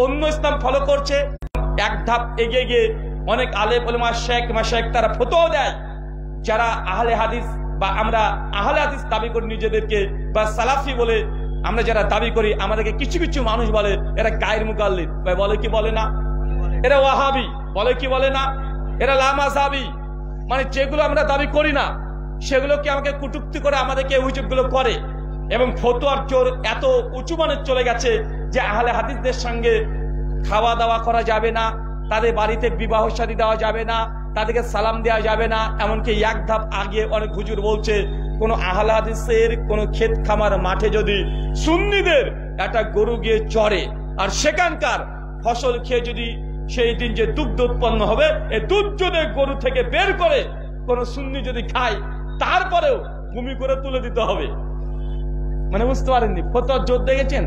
অন্য ইসলাম ফলো করছে। এক ধাপ এগিয়ে গিয়ে অনেক আলেম ওলামা শেখ মাশায়েখ তারা ফতোয়া দেয়, যারা আহলে হাদিস বা আমরা আহলে হাদিস দাবি করি নিজেদেরকে, বা সালাফি বলে আমরা যারা দাবি করি, আমাদেরকে কিছু কিছু মানুষ বলে এরা গায়ের মুকাল্লিদ, ভাই বলে কি বলে না? এরা ওয়াহাবি বলে কি বলে না? এরা লামাযাবি, মানে যেগুলো আমরা দাবি করি না সেগুলোকে আমাকে কটূক্তি করে আমাদেরকে অভিযোগগুলো করে। এবং ফতোয়ার জোর এত উঁচু মানের চলে গেছে যে আহলে হাদিসদের সঙ্গে খাওয়া দাওয়া করা যাবে না, তাদের বাড়িতে বিবাহ শাদী দেওয়া যাবে না, তাদেরকে সালাম দেওয়া যাবে না। এমনকি এক ধাপ আগে অনেক হুজুর বলছে, কোন আহলে হাদিসের কোন ক্ষেত খামার মাঠে যদি সুন্নিদের একটা গরু গিয়ে চড়ে আর সেখানকার ফসল খেয়ে যদি সেই দিন যে দুগ্ধ উৎপন্ন হবে, এই দুধ যদি গরু থেকে বের করে কোন সুন্নি যদি খায়, তারপরেও ভূমি করে তুলে দিতে হবে। মানে বুঝতে পারেননি ফতোয়ার জোর দেখেছেন?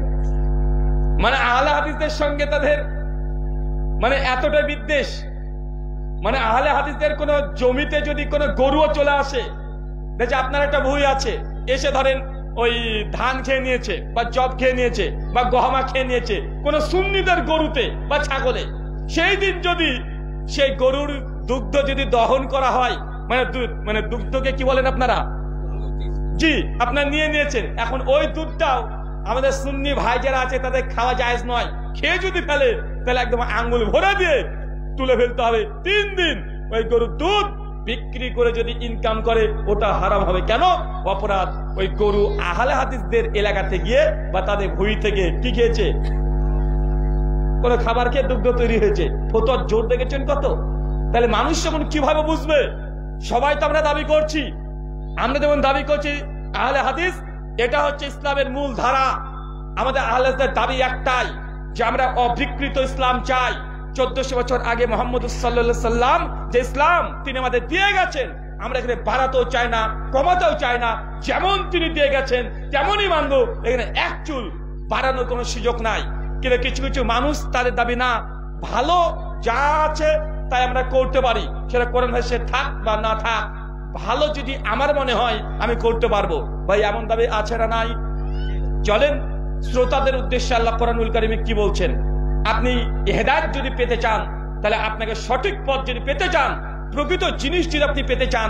মানে আহলে হাদিসদের সঙ্গে তাদের মানে এতটা বিদ্বেষ। মানে আহলে হাদিসদের কোন জমিতে যদি কোনো গরুও চলে আসে, দেখে আপনার একটা ভুঁই আছে, এসে ধরেন ওই ধান খেয়ে নিয়েছে বা জব খেয়ে নিয়েছে বা গহমা খেয়ে নিয়েছে কোন সুন্নিদের গরুতে বা ছাগলে, সেই দিন যদি সেই গরুর দুগ্ধ যদি দহন করা হয়, মানে দুগ্ধকে কি বলেন আপনারা? জি, আপনারা নিয়ে নিয়েছেন। এখন ওই দুধটাও আমাদের সুন্নি ভাই যারা আছে তাদের খাওয়া জায়েজ নয়। খেয়ে যদি ফেলে তাহলে একদম আঙ্গুল ভরে দিয়ে তুলে ফেলতে হবে। 3 দিন ওই গরুর দুধ বিক্রি করে যদি ইনকাম করে ওটা হারাম হবে। কেন? অপরাধ। ওই গরু আহলে হাদিসদের এলাকাতে গিয়ে বা তাদের ভুঁই থেকে কি খেয়েছে? কোন খাবার খেয়ে দুগ্ধ তৈরি হয়েছে। ফতোয়ার জোর দেখেছেন কত? তাহলে মানুষ যেমন কিভাবে বুঝবে? সবাই তো আমরা দাবি করছি, আমরা যেমন দাবি করছি আহলে হাদিস, এটা হচ্ছে ইসলামের মূল ধারা। আমাদের আহলে হাদিসদের দাবি একটাই যে আমরা অবিকৃত ইসলাম চাই। 1400 বছর আগে মুহাম্মদ সাল্লাল্লাহু আলাইহি সাল্লাম যে ইসলাম তিনি আমাদের দিয়ে গেছেন, আমরা এখানে বাড়াতেও চাই না, কমাতেও চাই না। যেমন তিনি দিয়ে গেছেন তেমনই মানবো, এখানে এক চুল বাড়ানোর কোনো সুযোগ নাই। কিন্তু কিছু কিছু মানুষ তাদের দাবি না, ভালো যা আছে তাই আমরা করতে পারি, সেটা কোরআন ভাষায় থাক বা না থাক, ভালো যদি আমার মনে হয় আমি করতে পারবো। ভাই এমন দাবি আছে না নাই? চলেন শ্রোতাদের উদ্দেশ্যে আল্লাহ কোরআনুল কারীমে কি বলছেন। আপনি হেদায়েত যদি পেতে চান, তাহলে আপনাকে সঠিক পথ যদি পেতে চান, প্রকৃত জিনিস যদি আপনি পেতে চান,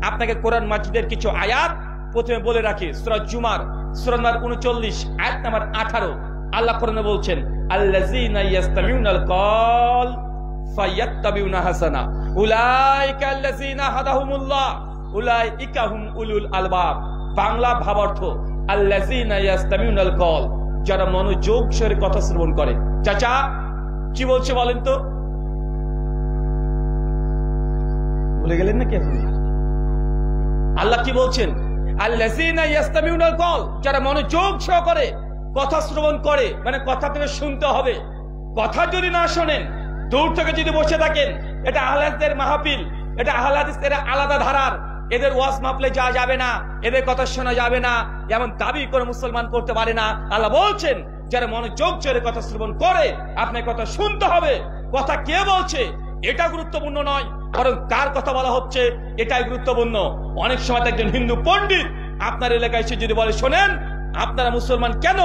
আপনাকে কোরআন মাজিদের কিছু আয়াত প্রথমে বলে রাখি। সূরা জুমার সূরা নম্বর 39 আয়াত নম্বর 18 আল্লাহ কোরআনে বলছেন, আল্লাযীনা ইয়াসতামিউনাল কওল ফায়াত্তাবিউনা হাসানা উলাইকা আল্লাযীনা হাদাহুমুল্লাহ উলাইকা হুম উলুল আলবাব। বাংলা ভাবার্থ, আল্লাযীনা ইয়াসতামিউনাল কওল, যারা মনোযোগ সহকারে কথা শ্রবণ করে। চাচা কি বলছে বলেন তো? ভুলে গেলেন নাকি আপনি? আল্লাহ কি বলছেন? আল্লাযীনা ইয়াসতামিউনাল কওল, যারা মনোযোগ সহকারে কথা শ্রবণ করে। মানে কথা থেকে শুনতে হবে। কথা যদি না শোনেন, দূর থেকে যদি বসে থাকেন, এটা আহলে হাদিসের মাহফিল, এটা আহলে হাদিস, এরা আলাদা ধারার, এদের ওয়াজ মাহফিলে যাওয়া যাবে না, এদের কথা শোনা যাবে না, এমন দাবি করে মুসলমান করতে পারে না। আল্লাহ বলছেন যারা মনোযোগ সহকারে কথা শ্রবণ করে, আপনার কথা শুনতে হবে। কথা কে বলছে এটা গুরুত্বপূর্ণ নয়, বরং কার কথা বলা হচ্ছে এটাই গুরুত্বপূর্ণ। অনেক সময় একজন হিন্দু পণ্ডিত আপনার এলাকায় এসে যদি বলে, শোনেন আপনারা মুসলমান কেন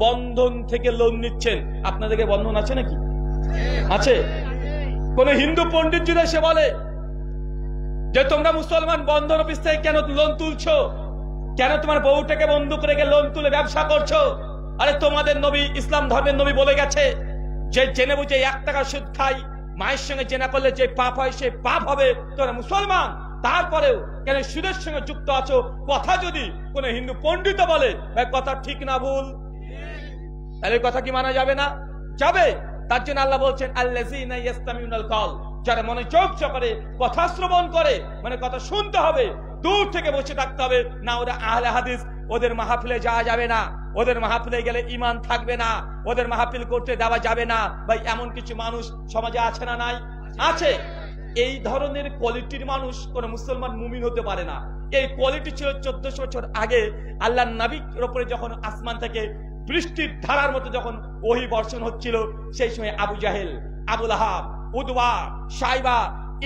বন্ধন থেকে লোন নিচ্ছেন? আপনাদেরকে বন্ধন আছে নাকি? আছে? কোন হিন্দু পণ্ডিত যদি এসে বলে যে তোমরা মুসলমান বন্ধন অফিস থেকে কেন লোন তুলছো, কেন তোমার বউটাকে বন্ধু করে লোন তুলে ব্যবসা করছো? আরে তোমাদের নবী, ইসলাম ধর্মের নবী বলে গেছে যে জেনে বুঝে 1 টাকা সুদ খাই, মায়ের সঙ্গে জেনা করলে যে পাপ হয় সে পাপ হবে। তোমরা মুসলমান, তারপরেও কেন সুদের সঙ্গে যুক্ত আছো? কথা যদি কোন হিন্দু পণ্ডিত বলে, কথা ঠিক না ভুল? তাহলে কথা কি মানা যাবে না? যাবে। তার জন্য আল্লাহ বলছেন আল্লাযীনা ইয়াসতামিউনাল কওল, যারা মনোযোগ সহকারে কথা শ্রবণ করে, মানে কথা শুনতে হবে, দূর থেকে বসে থাকতে হবে না। ওরা আহলে হাদিস, ওদের মাহফিলে যাওয়া যাবে না, ওদের মাহফিলে গেলে ঈমান থাকবে না, ওদের মাহফিল করতে দেওয়া যাবে না। ভাই এমন কিছু মানুষ সমাজে আছে না নাই? আছে। এই ধরনের কোয়ালিটির মানুষ কোন মুসলমান মুমিন হতে পারে না। এই কোয়ালিটি ছিল 1400 বছর আগে আল্লাহর নবীর উপরে যখন আসমান থেকে বৃষ্টির ধারার মতো যখন ওহী বর্ষণ হচ্ছিল, সেই সময় আবু জাহেল, আবু লাহাব, উতবা, শাইবা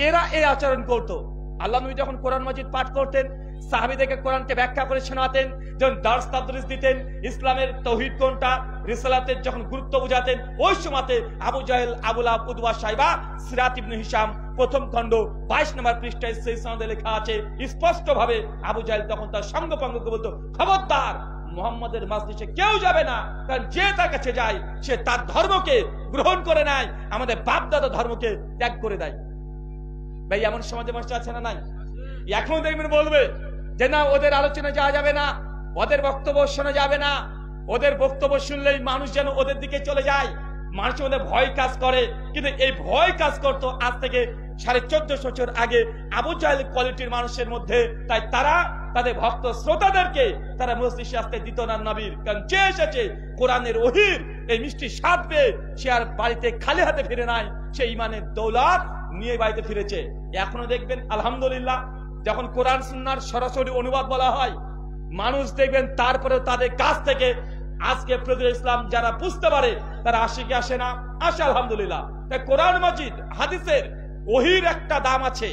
এরা এই আচরণ করত। আল্লাহ নবী যখন কোরআন মাজিদ পাঠ করতেন, সাহাবীদেরকে কোরআনকে ব্যাখ্যা করে শোনাতেন, যখন দার্স তাদরিস দিতেন, ইসলামের তৌহিদ কোনটা, রিসালাতের যখন গুরুত্ব বুঝাতেন, ওই সময়তে আবু জাহেল, আবু লাহাব, উতবা, শাইবা, সিরাত ইবনে হিশাম প্রথম খণ্ড 22 নম্বর পৃষ্ঠায় সেই সনদে লেখা আছে স্পষ্ট ভাবে, আবু জাহেল তখন তার সঙ্গপাঙ্গকে বলতো, খবরদার মুহাম্মাদের মাজলিসে কেউ যাবে না, কারণ যে তার কাছে যায় সে তার ধর্মকে গ্রহণ করে নেয়, আমাদের বাপদাদা ধর্মকে ত্যাগ করে দেয়। ভাই এমন সমাজে মানুষ আছে না নাই? এখন দেখবেন বলবে যে না ওদের আলোচনা যাওয়া যাবে না, ওদের বক্তব্য শোনা যাবে না, ওদের বক্তব্য শুনলেই মানুষ যেন ওদের দিকে চলে যায়, মানুষের মধ্যে ভয় কাজ করে। কিন্তু এই ভয় কাজ করতো আজ থেকে 1450 বছর আগে আবু জাহেল কোয়ালিটির মানুষের মধ্যে। তাই তারা তাদের ভক্ত শ্রোতাদেরকে তারা মজলিসে আসতে দিত না নবীর, কারণ যে এসেছে কোরআনের ওহীর এই মিষ্টি স্বাদ পেয়ে সে আর বাড়িতে খালি হাতে ফিরে নাই, সে ইমানের দৌলত নিয়ে বাড়িতে ফিরেছে। এখনো দেখবেন আলহামদুলিল্লাহ যখন কোরআন সুন্নাহর সরাসরি অনুবাদ বলা হয়, মানুষ দেখবেন তারপরে তাদের কাছ থেকে আজকে প্রতিরোধ ইসলাম যারা বুঝতে পারে তারা আসে কি আসে না? আসে আলহামদুলিল্লাহ। তাই কোরআন মাজিদ হাদিসের ওহীর একটা দাম আছে,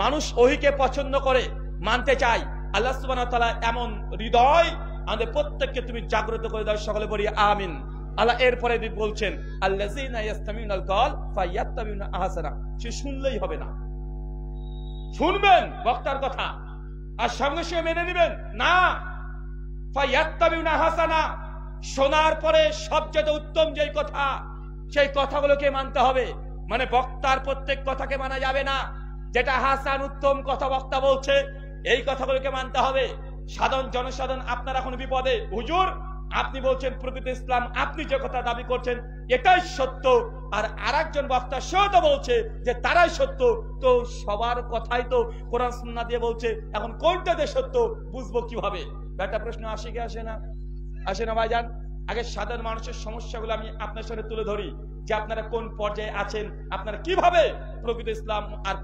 মানুষ ওহীকে পছন্দ করে মানতে চায়। আল্লাহ সুবহানাহু ওয়া তাআলা এমন হৃদয় আমাদের প্রত্যেককে তুমি জাগ্রত করে দাও, সকলে বলি আমিন। আল্লাহ এরপরে বলছেন আল্লাযীনা ইয়াসতামিউনাল কওল ফায়াত্তাবিউনা আহসানা, সে শুনলেই হবে না, শুনবেন বক্তার কথা আর সঙ্গে সঙ্গে মেনে নেবেন না, ফায়াত্তাবিউনা আহসানা, শোনার পরে সবচেয়ে উত্তম যেই কথা সেই কথাগুলোকে মানতে হবে। মানে বক্তার প্রত্যেক কথাকে মানা যাবে না, যেটা হাসান উত্তম কথা বক্তা বলছে এই কথাগুলোকে মানতে হবে। সাধারণ জনসাধারণ আপনারা এখন বিপদে, হুজুর আপনি বলছেন প্রকৃত ইসলাম, আপনি যে কথা দাবি করছেন এটাই সত্য, আর আরেকজন বক্তা সেও তো বলছে যে তারাই সত্য, তো সবার কথাই তো কোরআন সুন্নাহ দিয়ে বলছে, এখন কোনটা যে সত্য বুঝবো কিভাবে? একটা প্রশ্ন আসে কি আসে না? আসে না ভাইজান? আগে সাধারণ মানুষের সমস্যাগুলো আমি আপনার সাথে তুলে ধরি, যে আপনারা কোন পর্যায়ে আছেন, আপনারা কিভাবে প্রকৃত ইসলাম আর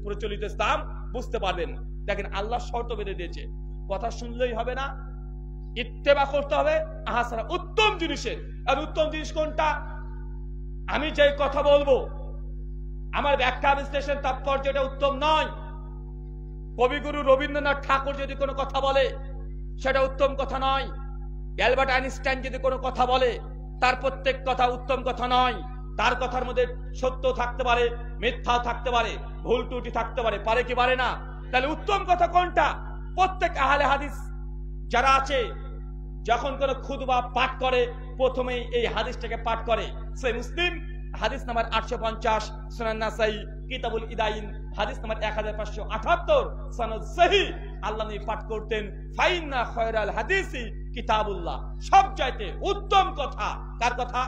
প্রচলিত ইসলাম বুঝতে পারবেন। দেখেন আল্লাহ শর্ত বেঁধে দিয়েছে, কথা শুনলেই হবে না, ইত্তেবা করতে হবে আহসানা, উত্তম জিনিসের। আর উত্তম জিনিস কোনটা? আমি যে কথা বলবো আমার ব্যাখ্যা বিশ্লেষণ তাৎপর্যটা উত্তম নয়। কবিগুরু রবীন্দ্রনাথ ঠাকুর যদি কোনো কথা বলে সেটা উত্তম কথা নয়। অ্যালবার্ট আইনস্টাইন যদি কোনো কথা বলে তার প্রত্যেক কথা উত্তম কথা নয়। তার কথার মধ্যে সত্য থাকতে পারে, মিথ্যাও থাকতে পারে, ভুল ত্রুটি থাকতে পারে, পারে কি পারে না? তাহলে উত্তম কথা কোনটা? প্রত্যেক আহলে হাদিস যারা আছে যখন কোনো খুতবা পাঠ করে প্রথমেই এই হাদিসটাকে পাঠ করে। সহিহ মুসলিম হাদিস নাম্বার 850, সুনান নাসাই কিতাবুল ইদাইন হাদিস নাম্বার 1578, সনদ সহিহ। আল্লাহ নবী পাঠ করতেন ফাইন্না খায়রাল হাদিসি কিতাবুল্লাহ, সবচাইতে উত্তম কথা কার কথা?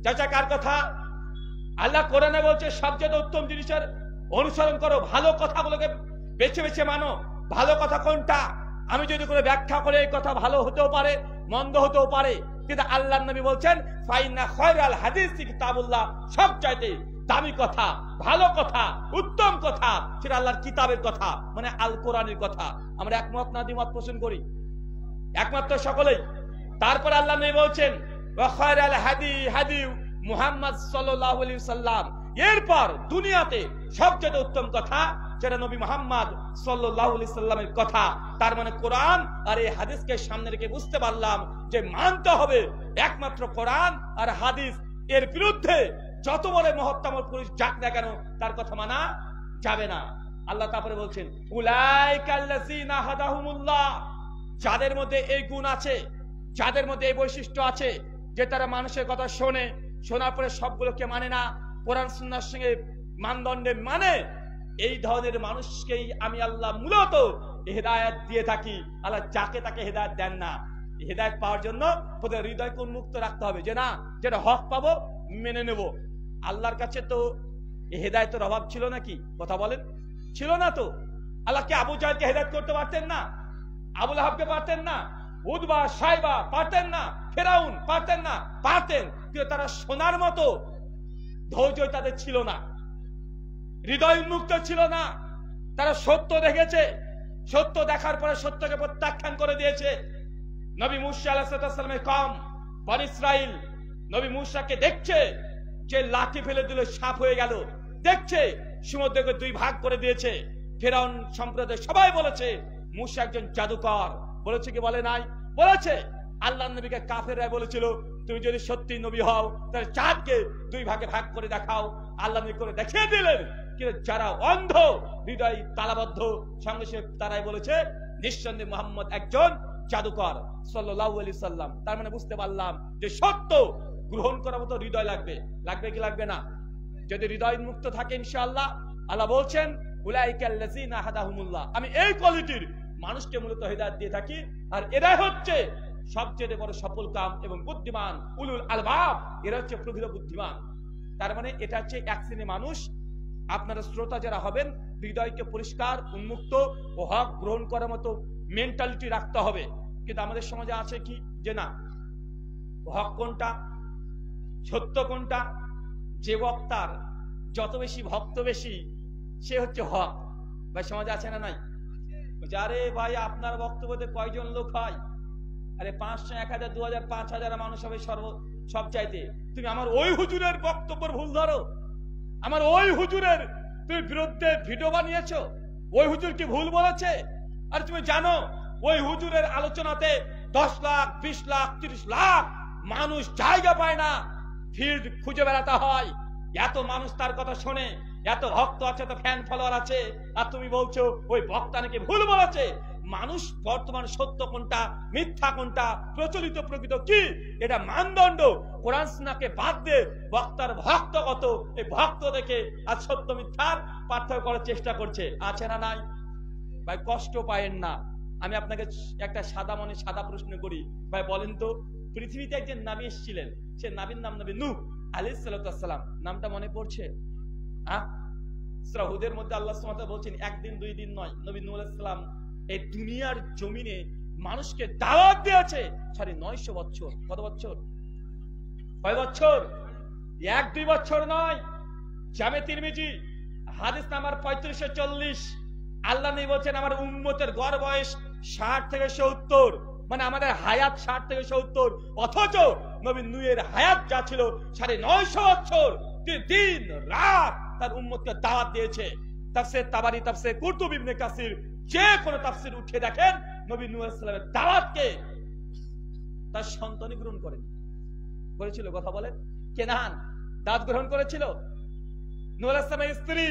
চাচা কার কথা? আল্লাহ কোরআনে বলছে সবচেয়ে উত্তম জিনিসের অনুসরণ করো, ভালো কথাগুলোকে বেছে বেছে মানো। ভালো কথা কোনটা? আমি যদি করে ব্যাখ্যা করে এই কথা ভালো হতেও পারে, মন্দ হতেও পারে, কিন্তু আল্লাহর নবী বলছেন ফাইন্না খায়রাল হাদিসি কিতাবুল্লাহ, সবচাইতে দামি কথা, ভালো কথা, উত্তম কথা সেটা আল্লাহর কিতাবের কথা, মানে আল কোরআনের কথা। আমরা একমত না দ্বিমত পোষণ করি? একমাত্র সকলেই। তারপর আল্লাহ নবী বলছেন ওয়া খায়রাল হাদি হাদি মুহাম্মদ সাল্লাল্লাহু আলাইহি সাল্লাম, এরপর দুনিয়াতে সবচেয়ে উত্তম কথা যেটা নবী মুহাম্মদ সাল্লাল্লাহু আলাইহি সাল্লামের কথা। তার মানে কোরআন আর এই হাদিসকে সামনে রেখে বুঝতে পারলাম যে মানতে হবে একমাত্র কোরআন আর হাদিস, এর বিরুদ্ধে যত বড় মহত্তম পুরুষ যাক না কেন তার কথা মানা যাবে না। আল্লাহ তারপরে বলছেন উলাইকাল্লাযিনা হাদাহুমুল্লাহ, যাদের মধ্যে এই গুণ আছে, যাদের মধ্যে এই বৈশিষ্ট্য আছে যে তারা মানুষের কথা শোনে, শোনার পরে সবগুলোকে মানে না, কোরআন সুন্নাহর সঙ্গে মানদণ্ডে মানে, এই ধরনের মানুষকেই আমি আল্লাহ মূলত হেদায়েত দিয়ে থাকি। আল্লাহ যাকে তাকে হেদায়েত দেন না। হেদায়েত পাওয়ার জন্য প্রথমে হৃদয়কে উন্মুক্ত রাখতে হবে, যে না যেটা হক পাবো মেনে নেব। আল্লাহর কাছে তো হেদায়েতের অভাব ছিল নাকি? কথা বলেন, ছিল না তো? আল্লাহকে আবু জাহেলকে হেদায়েত করতে পারতেন না? আবু লাহাবকে পারতেন না? উতবা শাইবা পারতেন না? ফেরাউন পারতেন না? পারতেন, কিন্তু তারা শোনার মতো ধৈর্য তাদের ছিল না, হৃদয় উন্মুক্ত ছিল না। তারা সত্য দেখেছে, সত্য দেখার পরে সত্যকে প্রত্যাখ্যান করে দিয়েছে। নবী মূসা আলাইহিস সালামের কওম বনী ইসরাইল নবী মূসাকে দেখছে যে লাঠি ফেলে দিল সাপ হয়ে গেল, দেখছে সমুদ্রকে দুই ভাগ করে দিয়েছে, ফেরাউন সম্প্রদায় সবাই বলেছে মুসা একজন জাদুকর, বলেছে কি বলে নাই? বলেছে। আল্লাহর নবীকে কাফেররা বলেছিল তুমি যদি সত্যি নবী হও তাহলে চাঁদকে 2 ভাগে ভাগ করে দেখাও। আল্লাহ নবী করে দেখিয়ে দিলেন। কিন্তু যারা অন্ধ, হৃদয় তালাবদ্ধ, সঙ্গে সঙ্গে তারাই বলেছে নিঃসন্দেহে মুহাম্মদ একজন জাদুকর সাল্লাল্লাহু আলাইহি সাল্লাম। তার মানে বুঝতে পারলাম যে সত্য গ্রহণ করার মতো হৃদয় লাগবে। লাগবে কি লাগবে না? যদি হৃদয় মুক্ত থাকে ইনশাআল্লাহ, আল্লাহ বলছেন উলাইকাল্লাযিনা হাদাহুমুল্লাহ, আমি এই কোয়ালিটির মানুষকে মূলত হিদায়াত দিয়ে থাকি। আর এরাই হচ্ছে সবচেয়ে বড় সফল কাম এবং বুদ্ধিমান, উলুল আলবাব, এরা হচ্ছে প্রকৃত বুদ্ধিমান। তার মানে এটা হচ্ছে এক শ্রেণীর মানুষ। আপনারা শ্রোতা যারা হবেন, হৃদয়কে পরিষ্কার, উন্মুক্ত ও হক গ্রহণ করার মতো মেন্টালিটি রাখতে হবে। কিন্তু আমাদের সমাজে আছে কি যে না, হক কোনটা, সত্য কোনটা, যে বক্তার যত বেশি ভক্ত বেশি সে হচ্ছে হক। ভাই সমাজে আছে না নাই? আরে ভাই আপনার বক্তব্যতে কয়জন লোক হয়? আরে 500, 1000, 2000, 5000 মানুষ হবে সব চাইতে। তুমি আমার ওই হুজুরের বক্তব্যের ভুল ধরো, আমার ওই হুজুরের তুমি বিরুদ্ধে ভিডিও বানিয়েছো, ওই হুজুর কি ভুল বলেছে? আর তুমি জানো ওই হুজুরের আলোচনাতে 10 লাখ, 20 লাখ, 30 লাখ মানুষ জায়গা পায় না, ফিল্ড খুঁজে বেড়াতে হয়। এত মানুষ তার কথা শোনে, এত ভক্ত আছে, এত ফ্যান ফলোয়ার আছে, আর তুমি বলছো ওই বক্তা নাকি ভুল বলেছে। মানুষ বর্তমান সত্য কোনটা, মিথ্যা কোনটা, প্রচলিত প্রকৃত কি, এটা মানদণ্ড কোরআন সুন্নাহকে বাদ দিয়ে বক্তার ভক্ত কত, এই ভক্ত দেখে আর সত্য মিথ্যার পার্থক্য করার চেষ্টা করছে। আছে না নাই? ভাই কষ্ট পায়েন না। আমি আপনাকে একটা সাদা মনে সাদা প্রশ্ন করি, ভাই বলেন তো পৃথিবীতে একজন নবী এসেছিলেন, সে নবীর নাম নবী নূহ আলাইহিস সালাম। নামটা মনে পড়ছে? সূরা হুদের মধ্যে আল্লাহ সুবহানাহু ওয়া তাআলা বলছেন একদিন 2 দিন নয়, নবী নূহ আলাইহিস সালাম এই দুনিয়ার জমিনে মানুষকে দাওয়াত দিয়েছে 950 বছর। কত বছর? কয় বছর? 1-2 বছর নয়। জামে তিরমিজি হাদিস নাম্বার 3540, আল্লাহ নবী বলছেন আমার উম্মতের গড় বয়স 60 থেকে 70, মানে আমাদের হায়াত 60 থেকে 70, অথচ নবী নূহের হায়াত যা ছিল 950 বছর, দিন রাত তার উম্মতকে দাওয়াত দিয়েছে। তাফসীর তাবারি, তাফসীর কুরতুবী, ইবনে কাসির, যে কোন তাফসীর উঠে দেখেন নবী নূহ আলাইহিস সালামের দাওয়াতকে তার সন্তানই গ্রহণ করেছিল। কথা বলেন, কেনান দাওয়াত গ্রহণ করেছিল? নূহ আলাইহিস সালামের স্ত্রী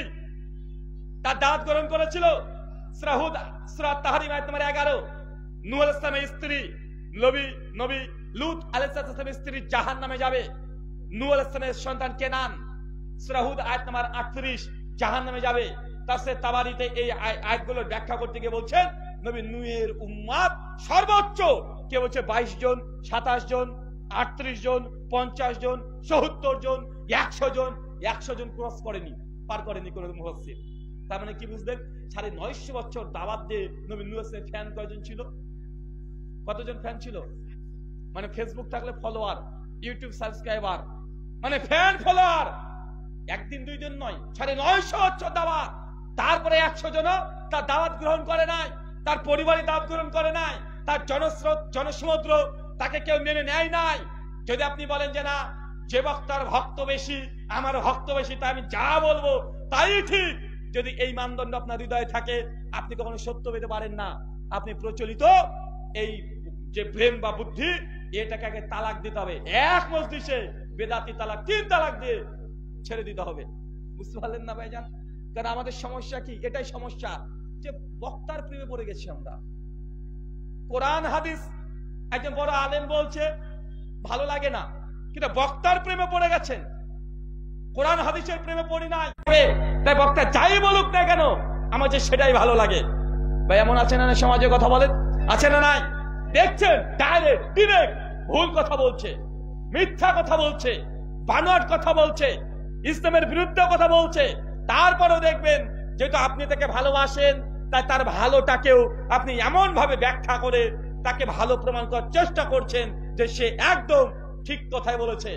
তার দাওয়াত গ্রহণ করেছিল। সূরা হুদ, সূরা তাহরিম আয়াত নম্বর 11, নূহ আলাইহিস সালামের স্ত্রী নবী লূত আলাইহিস সালামের স্ত্রী জাহান্নামে যাবে। নূহ আলাইহিস সালামের সন্তান কেনান, সূরা হুদ আয়াত নম্বর 38, জাহান্নামে যাবে। তাফসীর তাবারিতে এই আয়াতগুলোর ব্যাখ্যা করতে গিয়ে বলছেন নবী নূহের উম্মত সর্বোচ্চ কে বলছে 22 জন, 27 জন, 38 জন, 50 জন, 70 জন, 100 জন, 100 জন ক্রস করেনি, পার করেনি কোন মুফাসসির। তার মানে কি বুঝলেন? 950 বছর দাওয়াত দিয়ে নবী নূহ আলাইহিস সালামের ফ্যান কয়জন ছিল? কতজন ফ্যান ছিল? মানে ফেসবুক থাকলে ফলোয়ার, ইউটিউব সাবস্ক্রাইবার, মানে ফ্যান ফলোয়ার একদিন 2 দিন নয়, 950 বছর দাওয়াত। তারপরে 100 জন তার দাওয়াত গ্রহণ করে নাই, তার পরিবারের দাওয়াত গ্রহণ করে নাই, তার জনস্রোত জনসমুদ্র তাকে কেউ মেনে নেয় নাই। যদি আপনি বলেন যে না, যে বক্তার ভক্ত বেশি আমার ভক্ত বেশি, তাই আমি যা বলবো তাই ঠিক, যদি এই মানদণ্ড আপনার হৃদয়ে থাকে, আপনি কখনো সত্য পেতে পারেন না। আপনি প্রচলিত এই যে ব্রেন বা বুদ্ধি, এটাকে আগে তালাক দিতে হবে। এক মজলিসে বেদাতি তালাক, 3 তালাক দিয়ে ছেড়ে দিতে হবে। বুঝতে পারলেন না ভাইজান? কারণ আমাদের সমস্যা কি? এটাই সমস্যা যে বক্তার প্রেমে পড়ে গেছি আমরা। কোরআন হাদিস একজন বড় আলেম বলছে ভালো লাগে না, কিন্তু বক্তার প্রেমে পড়ে গেছেন, কোরআন হাদিসের প্রেমে পড়ি নাই। তাই বক্তা যাই বলুক না কেন আমার যে সেটাই ভালো লাগে। ভাই এমন আছে না সমাজে? কথা বলেন, আছে না নাই? দেখছেন ডাইরেক্ট ডিরেক্ট ভুল কথা বলছে, মিথ্যা কথা বলছে, বানোয়াট কথা বলছে, ইসলামের বিরুদ্ধে কথা বলছে। তারপরেও দেখবেন যেহেতু আপনি তাকে ভালোবাসেন, তাই তার ভালোটাকেও আপনি এমন ভাবে ব্যাখ্যা করে তাকে ভালো প্রমাণ করার চেষ্টা করছেন যে সে একদম ঠিক কথাই বলেছে।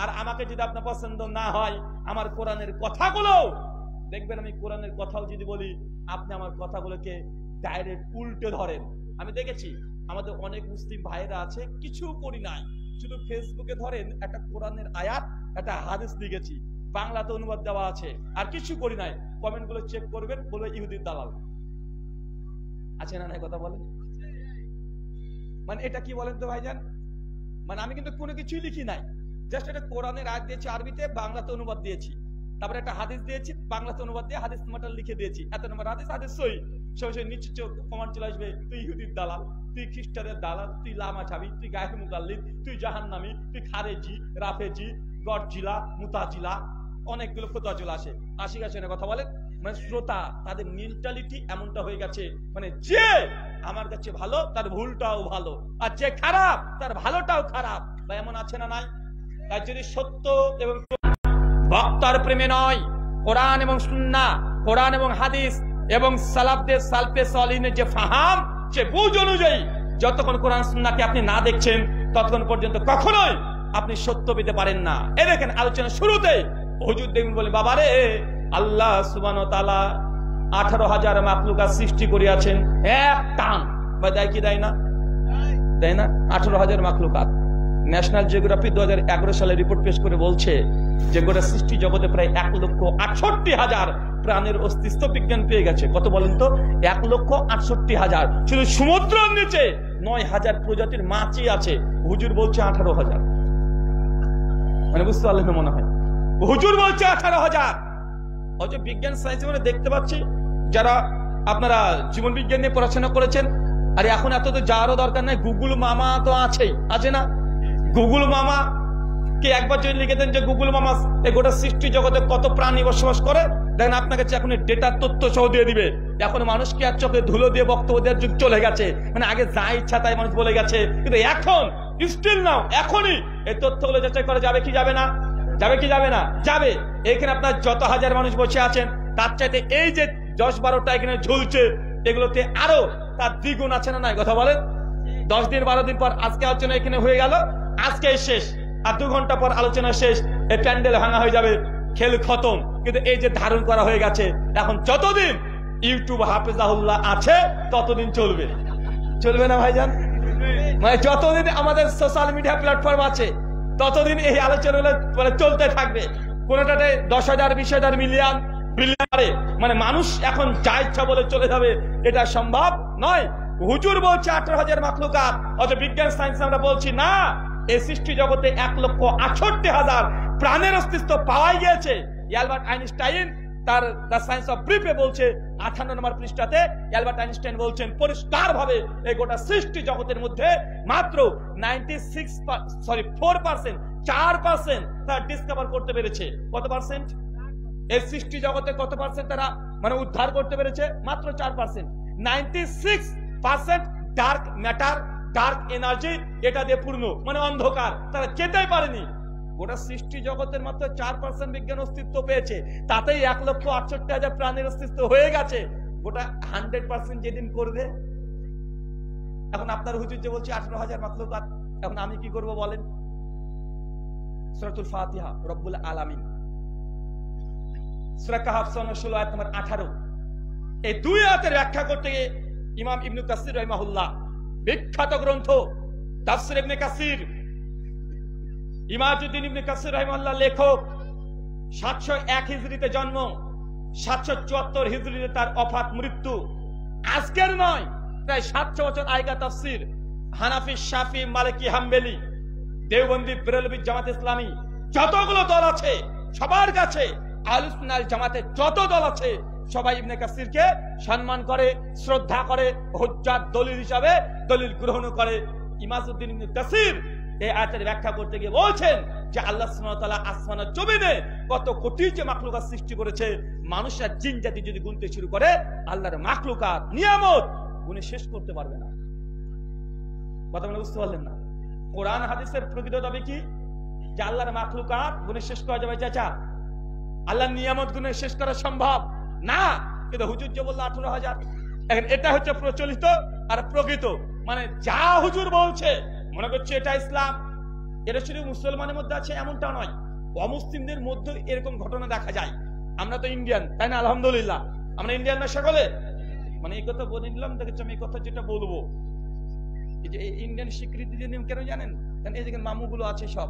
আর আমাকে যদি আপনার পছন্দ না হয়, আমার কোরআনের কথাগুলো দেখবেন, আমি কোরআনের কথাও যদি বলি, আপনি আমার কথাগুলোকে ডাইরেক্ট উল্টে ধরেন। আমি দেখেছি আমাদের অনেক মুসলিম ভাইরা আছে, কিছু করি নাই, শুধু ফেসবুকে ধরেন একটা কোরআনের আয়াত, একটা হাদিস লিখেছি, বাংলাতে অনুবাদ দেওয়া আছে, আর কিছু করি নাই, কমেন্ট গুলো চেক করবেন, বলবে ইহুদির দালাল। আছে না নাই কথা বলেন? মানে এটা কি বলেন তো ভাইজান? মানে আমি কিন্তু কোনো কিছুই লিখি নাই, জাস্ট একটা কোরআনের আয়াত দিয়েছি আরবিতে, বাংলাতে অনুবাদ দিয়েছি, তারপরে একটা হাদিস দিয়েছি, বাংলাতে অনুবাদ দিয়ে হাদিস নাম্বারটা লিখে দিয়েছি, এত নম্বর হাদিস, হাদিস সহি। সরাসরি নিচে কমেন্ট চলে আসবে, তুই ইহুদির দালাল, তুই খ্রিস্টানের দালাল, তুই লামা ছাবি, তুই গায়ের মুকাল্লিদ, তুই জাহান্নামী, তুই খারেজি, রাফেজি, গডজিলা, মুতাজিলা, অনেকগুলো ফতোয়া চলে আসে। আশিক আসে না কথা বলেন? মানে শ্রোতা তাদের মেন্টালিটি এমনটা হয়ে গেছে, মানে যে আমার কাছে ভালো তার ভুলটাও ভালো, আর যে খারাপ তার ভালোটাও খারাপ। বা এমন আছে না নাই? তাই যদি সত্য এবং বক্তার প্রেমে নয়, কোরআন এবং সুন্নাহ, কোরআন এবং হাদিস এবং সালাফদের সালফে সালিহিনের যে ফাহাম, যে বুঝ অনুযায়ী যতক্ষণ কোরআন সুন্নাহকে আপনি না দেখছেন ততক্ষণ পর্যন্ত কখনোই আপনি সত্য পেতে পারেন না। এ দেখেন আলোচনা শুরুতে হুজুর দেখুন বলে, বাবারে আল্লাহ সুবহানাহু ওয়া তাআলা 18,000 মাখলুকাত সৃষ্টি করিয়াছেন এক টান। বা দেয় কি দেয় না? দেয় না? 18,000 মাখলুকাত। ন্যাশনাল জিওগ্রাফি 2011 সালে রিপোর্ট পেশ করে বলছে যে গোটা সৃষ্টি জগতে প্রায় 1,68,000 প্রাণের অস্তিত্ব বিজ্ঞান পেয়ে গেছে। কত বলেন তো? 1,68,000। শুধু সমুদ্রের নিচে 9,000 প্রজাতির মাছই আছে। হুজুর বলছে 18,000। মানে বুঝতে পারলেন না মনে হয়? হুজুর বলছে 18,000। অথচ বিজ্ঞান সায়েন্স মানে দেখতে পাচ্ছি যারা আপনারা জীবন বিজ্ঞান নিয়ে পড়াশোনা করেছেন, আর এখন এত তো যাওয়ারও দরকার নাই, গুগল মামা তো আছেই, আছে না? গুগল মামা কে একবার যদি লিখে দেন যে গুগল মামা এই গোটা সৃষ্টি জগতে কত প্রাণী বসবাস করে, দেখেন আপনাকে এখন ডেটার তথ্য সহ দিয়ে দিবে। এখন মানুষকে আর চোখে ধুলো দিয়ে বক্তব্য দেওয়ার যুগ চলে গেছে। মানে আগে যা ইচ্ছা তাই মানুষ বলে গেছে, কিন্তু এখন স্টিল নাও এখনই এই তথ্যগুলো যাচাই করা যাবে কি যাবে না? যাবে কি যাবে না? যাবে। এখানে আপনার যত হাজার মানুষ বসে আছেন তার চাইতে এই যে 10-12টা এখানে ঝুলছে, এগুলোতে আরো তার দ্বিগুণ আছে না নাই? কথা বলেন। 10 দিন 12 দিন পর আজকে আলোচনা এখানে হয়ে গেল, আজকে শেষ, আর 2 ঘন্টা পর আলোচনা শেষ, এই প্যান্ডেল ভাঙা হয়ে যাবে, খেল খতম। কিন্তু এই যে ধারণ করা হয়ে গেছে, এখন যতদিন ইউটিউব হাফেজাহুল্লাহ আছে ততদিন চলবে। চলবে না ভাইজান? মানে যতদিন আমাদের সোশ্যাল মিডিয়া প্ল্যাটফর্ম আছে ততদিন এই আলোচনাগুলো মানে চলতে থাকবে। কোনটাতে 10,000 20,000 মিলিয়ন বিলিয়ন, মানে মানুষ এখন যা ইচ্ছা বলে চলে যাবে, এটা সম্ভব নয়। হুজুর বলছে 18,000 মাখলুকাত, অথচ বিজ্ঞান সায়েন্স আমরা বলছি না, এই সৃষ্টি জগতে 1,68,000 প্রাণের অস্তিত্ব পাওয়া গিয়েছে। অ্যালবার্ট আইনস্টাইন তার দ্য সায়েন্স অফ ব্রিফে বলছে 58 নম্বর পৃষ্ঠাতে, অ্যালবার্ট আইনস্টাইন বলছেন পরিষ্কার ভাবে এই গোটা সৃষ্টি জগতের মধ্যে মাত্র 4% তারা ডিসকভার করতে পেরেছে। কত পার্সেন্ট? এই সৃষ্টি জগতে কত পার্সেন্ট তারা মানে উদ্ধার করতে পেরেছে? মাত্র 4%। 96% ডার্ক ম্যাটার, ডার্ক এনার্জি, এটা দিয়ে পূর্ণ, মানে অন্ধকার, তারা যেতেই পারেনি। গোটা সৃষ্টি জগতের মাত্র 4% বিজ্ঞান অস্তিত্ব পেয়েছে, তাতেই 1,68,000 প্রাণীর অস্তিত্ব হয়ে গেছে। গোটা 100% যেদিন করবে, এখন আপনার হুজুর যে বলছে 18,000 মাখলুকাত, এখন আমি কি করব বলেন? সূরাতুল ফাতিহা, রব্বুল আলামিন, সূরা কাহফ 16 আয়াত নম্বর 18, এই 2 আয়াতের ব্যাখ্যা করতে গিয়ে ইমাম ইবনে কাসির রাহিমাহুল্লাহ, বিখ্যাত গ্রন্থ তাফসীর ইবনে কাসির, ইমাদুদ্দিন ইবনে কাসির রাহিমাহুল্লাহ লেখক, 701 হিজরিতে জন্ম, 774 হিজরিতে তার ওফাত মৃত্যু। আজকের নয়, প্রায় 700 বছর আগেকার তাফসীর। হানাফি, শাফি, মালিকি, হাম্বলি, দেওবন্দি, বেরেলভি, জামাত ইসলামী, যতগুলো দল আছে সবার কাছে, আহলুস সুন্নাহ ওয়াল জামাতের যত দল আছে সবাই ইবনে কাসিরকে সম্মান করে, শ্রদ্ধা করে, হুজ্জাত দলিল হিসাবে দলিল গ্রহণ করে। ইমাদুদ্দিন ইবনে কাসির এই আয়াতের ব্যাখ্যা করতে গিয়ে বলছেন যে আল্লাহ সুবহানাহু ওয়া তাআলা আসমানের জমিনে কত কোটি যে মাখলুকাত সৃষ্টি করেছে, মানুষ আর জিন জাতি যদি গুনতে শুরু করে আল্লাহর মাখলুকাত নিয়ামত গুনে শেষ করতে পারবে না। কথা বলে বুঝতে পারলেন না? কোরআন হাদিসের প্রকৃত দাবি কি? যে আল্লাহর মাখলুকাত গুনে শেষ করা যাবে? চাচা, আল্লাহর নিয়ামত গুনে শেষ করা সম্ভব না। কিন্তু হুজুর যে বলল 18,000, এখন এটা হচ্ছে প্রচলিত আর প্রকৃত। মানে যা হুজুর বলছে মনে করছে এটা ইসলাম, এটা শুধু মুসলমানের মধ্যে আছে এমনটা নয়, অমুসলিমদের মধ্যে এরকম ঘটনা দেখা যায়। আমরা তো ইন্ডিয়ান, তাই না? আলহামদুলিল্লাহ, আমরা ইন্ডিয়ান না সকলে? মানে এই কথা বলে নিলাম, দেখেছি আমি এই কথা যেটা বলবো, এই যে ইন্ডিয়ান স্বীকৃতি দিয়ে নিয়ম কেন জানেন? এই যেখানে মামুগুলো আছে সব।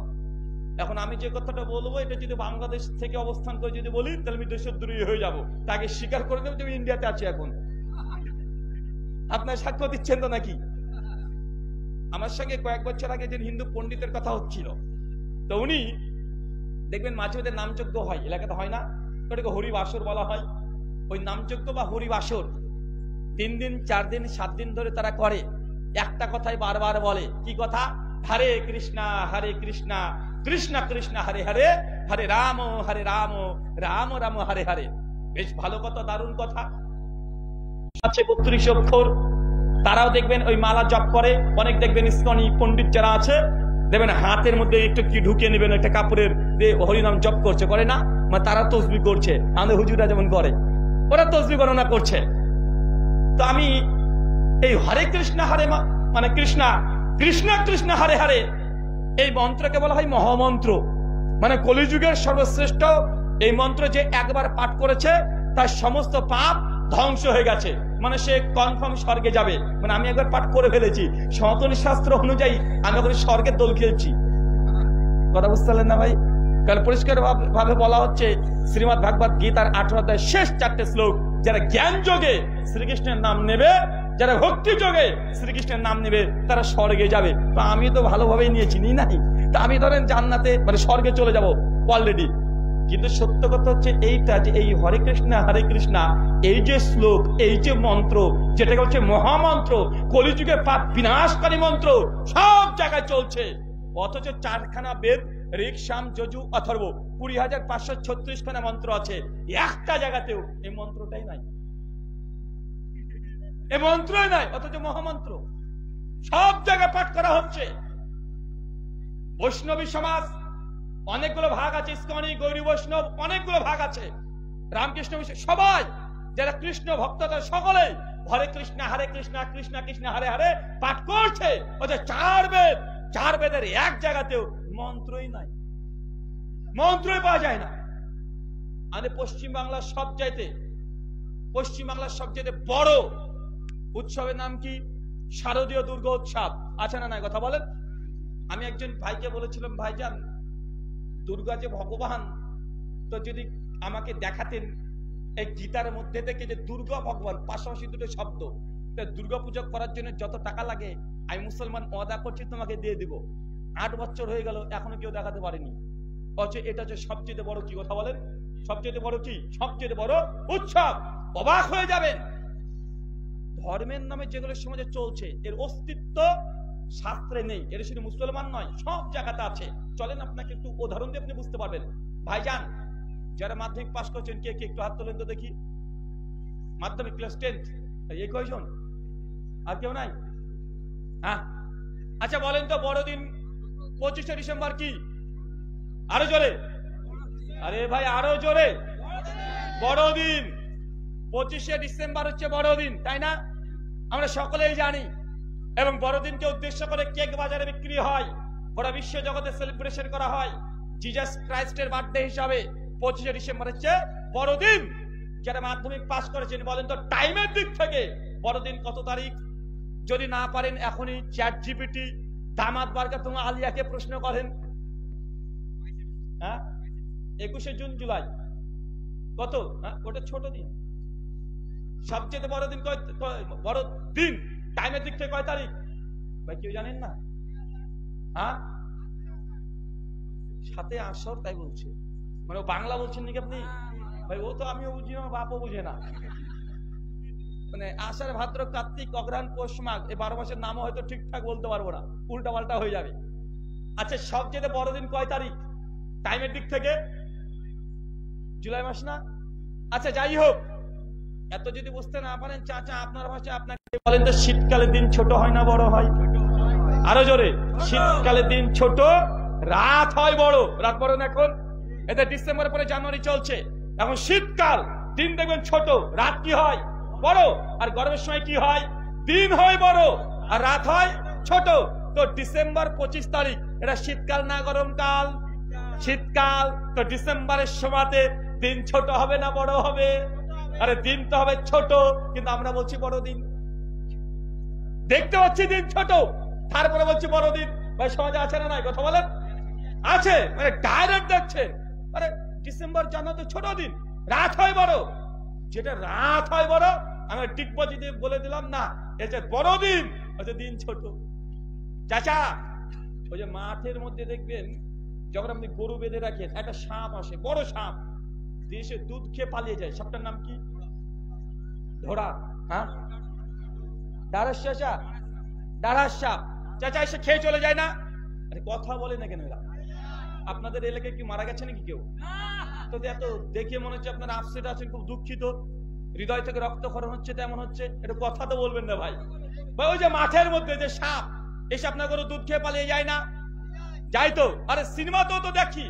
এখন আমি যে কথাটা বলবো এটা যদি বাংলাদেশ থেকে অবস্থান করে যদি বলি তাহলে আমি দেশদ্রোহী হয়ে যাবো। তাকে স্বীকার করে দেবো যে আমি ইন্ডিয়াতে আছি এখন। আপনার সাক্ষ্য দিচ্ছেন তো নাকি? আমার সঙ্গে কয়েক বছর আগে যে হিন্দু পণ্ডিতের কথা হচ্ছিল, তো উনি দেখবেন মাঝে মাঝে নামযজ্ঞ হয়, এলাকাতে হয় না, ওটাকে হরিবাসর বলা হয়। ওই নামযজ্ঞ বা হরিবাসর 3 দিন 4 দিন 7 দিন ধরে তারা করে। একটা কথাই বারবার বলে, কি কথা? হরে কৃষ্ণা কৃষ্ণ কৃষ্ণ হরে হরে, হরে রাম রাম রাম হরে হরে। বেশ ভালো কথা, দারুণ কথা আছে। 32 অক্ষর তারাও দেখবেন ওই মালা জপ করে। অনেক দেখবেন ইসকনি পণ্ডিত যারা আছে দেখবেন হাতের মধ্যে একটু কি ঢুকিয়ে নেবেন একটা কাপড়ের, হরিনাম জপ করছে, করে না? মানে তারা তসবি করছে, আমাদের হুজুরা যেমন করে, ওরা তসবি গণনা করছে। তো আমি এই হরে কৃষ্ণ হরে মানে কৃষ্ণ কৃষ্ণ হরে হরে এই মন্ত্রকে বলা হয় মহামন্ত্র। মানে কলিযুগের সর্বশ্রেষ্ঠ এই মন্ত্র যে একবার পাঠ করেছে তার সমস্ত পাপ ধ্বংস হয়ে গেছে, মানে সে কনফার্ম স্বর্গে যাবে। মানে আমি একবার পাঠ করে ফেলেছি, সনাতনী শাস্ত্র অনুযায়ী আমি এখন স্বর্গের দোল খেলছি। কথা বুঝতে পারলেন না ভাই? কারণ পরিষ্কার ভাবে বলা হচ্ছে শ্রীমদ ভাগবত গীতার 18 অধ্যায়ের শেষ 4টে শ্লোক, যারা জ্ঞান যোগে শ্রীকৃষ্ণের নাম নেবে, যারা ভক্তি যোগে শ্রীকৃষ্ণের নাম নেবে, তারা স্বর্গে যাবে। তো আমি তো ভালোভাবেই নিয়েছি, নি নাই? তা আমি ধরেন জান্নাতে মানে স্বর্গে চলে যাব অলরেডি। কিন্তু সত্য কথা হচ্ছে এইটা যে এই হরে কৃষ্ণ এই যে শ্লোক, এই যে মন্ত্র, যেটাকে হচ্ছে মহামন্ত্র, কলিযুগের পাপ বিনাশকারী মন্ত্র, সব জায়গায় চলছে। অথচ 4খানা বেদ, ঋক সাম যজু অথর্ব, 20,536 খানা মন্ত্র আছে, একটা জায়গাতেও এই মন্ত্রটাই নাই, এই মন্ত্রই নাই। অথচ মহামন্ত্র সব জায়গায় পাঠ করা হচ্ছে। বৈষ্ণবী সমাজ অনেকগুলো ভাগ আছে, ইসকনি, গৌরী বৈষ্ণব অনেকগুলো ভাগ আছে, রামকৃষ্ণ সবাই যারা কৃষ্ণ ভক্ত তারা সকলে হরে কৃষ্ণ কৃষ্ণ কৃষ্ণ হরে হরে পাঠ করছে। অথচ 4 বেদের এক জায়গাতেও মন্ত্রই নাই, মন্ত্রই পাওয়া যায় না। আমাদের পশ্চিমবাংলার সবচাইতে বড় উৎসবের নাম কি? শারদীয় দুর্গা উৎসব আছে না নাই? কথা বলেন। আমি একজন ভাইকে বলেছিলাম, ভাইজান দুর্গা যে ভগবান, তো যদি আমাকে দেখাতেন এই গীতার মধ্যে থেকে যে দুর্গা ভগবান, পাশাপাশি দুটো শব্দ, দুর্গা পূজা করার জন্য যত টাকা লাগে আমি মুসলমান ওয়াদা করছি তোমাকে দিয়ে দিব। 8 বছর হয়ে গেল, এখনো কেউ দেখাতে পারেনি। অথচ এটা হচ্ছে সবচেয়ে বড় কি? কথা বলেন, সবচেয়ে বড় কি? সবচেয়ে বড় উৎসব। অবাক হয়ে যাবেন, ধর্মের নামে যেগুলো সমাজে চলছে এর অস্তিত্ব শাস্ত্রে নেই। এটা শুধু মুসলমান নয়, সব জায়গাতে আছে। চলেন আপনাকে একটু উদাহরণ দিয়ে আপনি বুঝতে পারবেন। ভাইজান যারা মাধ্যমিক পাস করছেন কে কে একটু হাত তোলেন তো দেখি। মাধ্যমিক ক্লাস 10 এই কয়জন? আর কেউ নাই? হ্যাঁ, আচ্ছা বলেন তো বড়দিন 25শে ডিসেম্বর কি? আরো জোরে, আরে ভাই আরো জোরে। বড়দিন 25শে ডিসেম্বর হচ্ছে বড়দিন, তাই না? আমরা সকলেই জানি। এবং বড়দিনকে উদ্দেশ্য করে কেক বাজারে বিক্রি হয়, গোটা বিশ্ব জগতে সেলিব্রেশন করা হয়। জিজাস ক্রাইস্টের বার্থডে হিসাবে 25শে ডিসেম্বর হচ্ছে বড়দিন। যারা মাধ্যমিক পাস করেছেন বলেন তো টাইমের দিক থেকে বড়দিন কত তারিখ? যদি না পারেন এখনই চ্যাট জিপিটি দামাত বারকাতুম আলিয়াকে প্রশ্ন করেন। হ্যাঁ, 21শে জুন জুলাই কত? ওটা ছোট দিন। সবচেয়ে বড় দিন বড় দিন টাইমের দিক থেকে কয় তারিখ ভাই কেউ জানেন না? হ্যাঁ, 7 আসর, তাই বলছে। মানে বাংলা বলছেন নাকি আপনি? ভাই ও তো আমিও বুঝি না, বাপও বুঝে না। মানে আষাঢ় ভাদ্র কার্তিক অগ্রহায়ণ পৌষ মাঘ এই 12 মাসের নামও হয়তো ঠিকঠাক বলতে পারবো না, উল্টা পাল্টা হয়ে যাবে। আচ্ছা সবচেয়ে বড় দিন কয় তারিখ টাইমের দিক থেকে? জুলাই মাস না? আচ্ছা যাই হোক, এত যদি বুঝতে না পারেন চাচা আপনার ভাষায় আপনাকে বলেন তো শীতকালের দিন ছোট হয় না বড় হয়? আরো জোরে। শীতকালের দিন ছোট, রাত হয় বড়। রাত বড় না এখন? এতে ডিসেম্বরের পরে জানুয়ারি চলছে, এখন শীতকাল, দিন দেখবেন ছোট, রাত কি হয়? বড়। আর গরমের সময় কি হয়? দিন হয় বড় আর রাত হয় ছোট। তো ডিসেম্বর 25 তারিখ এটা শীতকাল না গরমকাল? শীতকাল। তো ডিসেম্বরের সময়তে দিন ছোট হবে না বড় হবে? আরে দিন তো হবে ছোট, কিন্তু আমরা বলছি বড় দিন। দেখতে পাচ্ছি দিন ছোট, তারপরে বলছি বড় দিন। ভাই সমাজে আছে না নাই? কথা বলেন। আছে, মানে ডাইরেক্ট দেখছে। আরে ডিসেম্বর জানুয়ারি তো ছোট দিন, রাত হয় বড়। যেটা রাত হয় বড়, আমি টিকবাজি দিয়ে বলে দিলাম না, এটা বড় দিন, ওটা দিন ছোট। চাচা, ওই যে মাঠের মধ্যে দেখবেন যখন আপনি গরু বেঁধে রাখেন, একটা সাপ আসে, বড় সাপ, দেশে দুধ খেয়ে পালিয়ে যায়। সাপটার নাম কি? ধরা। হ্যাঁ, ডারাস চাচা, ডারাস সাপ। চাচা এসে খেয়ে চলে যায় না? আরে কথা বলে না কেন এরা? আপনাদের এলাকায় কি মারা গেছে নাকি কেউ? তো এত দেখে মনে হচ্ছে আপনারা আপসেট আছেন, খুব দুঃখিত, হৃদয় থেকে রক্তক্ষরণ হচ্ছে, তেমন হচ্ছে। এটা কথা তো বলবেন না ভাই। ভাই ওই যে মাঠের মধ্যে যে সাপ এসে আপনার গরু দুধ খেয়ে পালিয়ে যায় না? যাই তো। আরে সিনেমাতেও তো দেখি,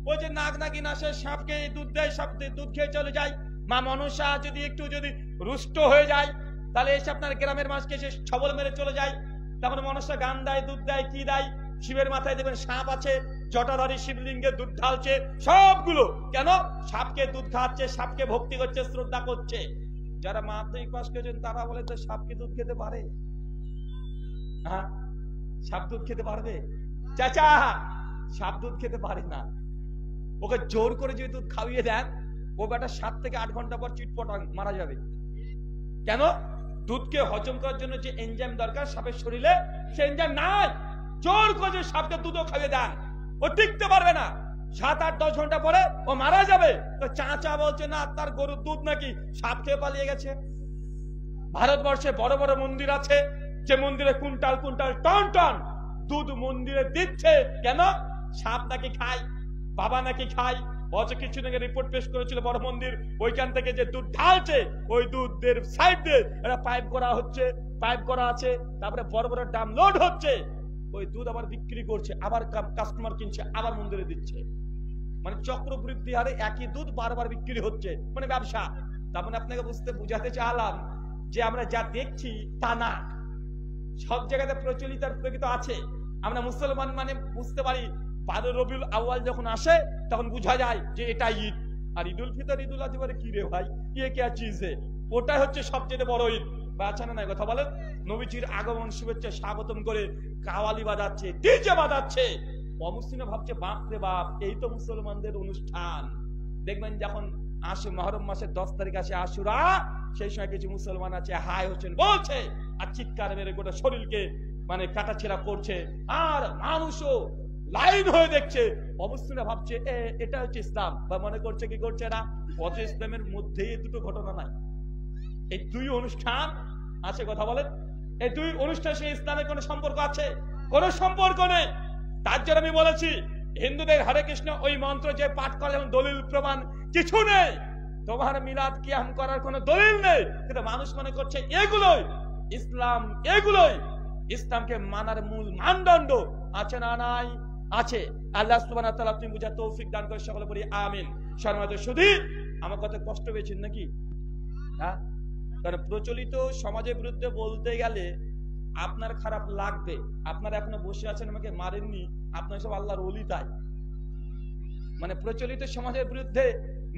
ওই যে নাগ নাগিন আসে, সাপকে দুধ দেয়, সাপ দুধ খেয়ে চলে যায়। মা মনসা যদি একটু রুষ্ট হয়ে যায়, তাহলে এসে আপনার গ্রামের মানুষকে এসে ছবল মেরে চলে যায়। তারপরে মনসা গান দেয়, দুধ দেয়, কি দেয়। শিবের মাথায় দেখবেন সাপ আছে, জটাধারী শিবলিঙ্গে দুধ ঢালছে, সবগুলো কেন? সাপকে দুধ খাওয়াচ্ছে, সাপকে ভক্তি করছে, শ্রদ্ধা করছে। যারা মাধ্যমিক পাস করেছেন তারা বলে তো সাপকে দুধ খেতে পারে? হ্যাঁ, সাপ দুধ খেতে পারবে? চাচা, সাপ দুধ খেতে পারে না। ওকে জোর করে যদি দুধ খাইয়ে দেন, ও বেটা 7 থেকে 8 ঘন্টা পর চিটপটাং মারা যাবে। কেন? দুধকে হজম করার জন্য যে এনজাইম দরকার সাপের শরীরে, সে এনজাইম নাই। জোর করে সাপকে দুধও খাইয়ে দেন, ও টিকতে পারবে না। 7, 8, 10 ঘন্টা পরে ও মারা যাবে। তো চাচা বলছে না, তার গরুর দুধ নাকি সাপ খেয়ে পালিয়ে গেছে। ভারতবর্ষে বড় বড় মন্দির আছে, যে মন্দিরে কুইন্টাল কুইন্টাল টন টন দুধ মন্দিরে দিচ্ছে। কেন? সাপ নাকি খায়, বাবা নাকি খায়। অথচ কিছুদিন আগে রিপোর্ট পেশ করেছিল বড় মন্দির, ওইখান থেকে যে দুধ ঢালছে, ওই দুধের সাইড দিয়ে একটা পাইপ করা হচ্ছে, পাইপ করা আছে, তারপরে বড় বড় ড্রাম লোড হচ্ছে, ওই দুধ আবার বিক্রি করছে, আবার কাস্টমার কিনছে, আবার মন্দিরে দিচ্ছে। মানে চক্রবৃদ্ধি হারে একই দুধ বারবার বিক্রি হচ্ছে, মানে ব্যবসা। তার মানে আপনাকে বুঝাতে চাইলাম যে আমরা যা দেখছি তা না, সব জায়গাতে প্রচলিত আর প্রকৃত আছে। আমরা মুসলমান মানে বুঝতে পারি 12 রবিউল আউয়াল যখন আসে তখন বোঝা যায় যে এটা ঈদ। আর ঈদুল ফিতর, ঈদুল আজহা কি রে ভাই, ये क्या चीज है? ওটাই হচ্ছে সবচেয়ে বড় ঈদ। বাঁচানো নাই? কথা বলেন। নবীজির আগমন শুভেচ্ছা স্বাগতম করে কাওয়ালি বাজাচ্ছে, ডিজে বাজাচ্ছে। অমুসলিমরা ভাবছে বাপ রে বাপ, এই তো মুসলমানদের অনুষ্ঠান। দেখবেন যখন আসে মুহররম মাসের 10 তারিখ আসে আশুরা, সেই সময় কিছু মুসলমান আছে হাই হচ্ছেন বলছে, আর চিৎকার মেরে গোটা শরীরকে মানে কাটাছেড়া করছে, আর মানুষও লাইন হয়ে দেখছে। অমুসলিমরা ভাবছে এটা হচ্ছে ইসলাম, বা মনে করছে কি করছে না, অথচ ইসলামের মধ্যে এই দুটো ঘটনা নাই। এই দুই অনুষ্ঠান আছে। কথা বলেন, এই দুই অনুষ্ঠান সে ইসলামের কোন সম্পর্ক আছে? কোন সম্পর্ক নেই। তার জন্য আমি বলেছি, হিন্দুদের হরে কৃষ্ণ ওই মন্ত্র যে পাঠ করে দলিল প্রমাণ কিছু নেই। তোমার মিলাদ কিয়াম করার কোন দলিল নেই, কিন্তু মানুষ মনে করছে এগুলোই ইসলাম, এগুলোই ইসলামকে মানার মূল মানদণ্ড। আছে না? নাই, আছে। আল্লাহ সুবহানাহু ওয়া তাআলা আপনি বুঝার তৌফিক দান করে, সকলে বলি আমিন। শর্মাতে শুধু আমার কথা কষ্ট পেয়েছেন নাকি? হ্যাঁ, কারণ প্রচলিত সমাজের বিরুদ্ধে বলতে গেলে আপনার খারাপ লাগবে। আপনারা এখনো বসে আছেন, আমাকে মারেননি, আপনার সব আল্লাহর ওলি। তাই মানে প্রচলিত সমাজের বিরুদ্ধে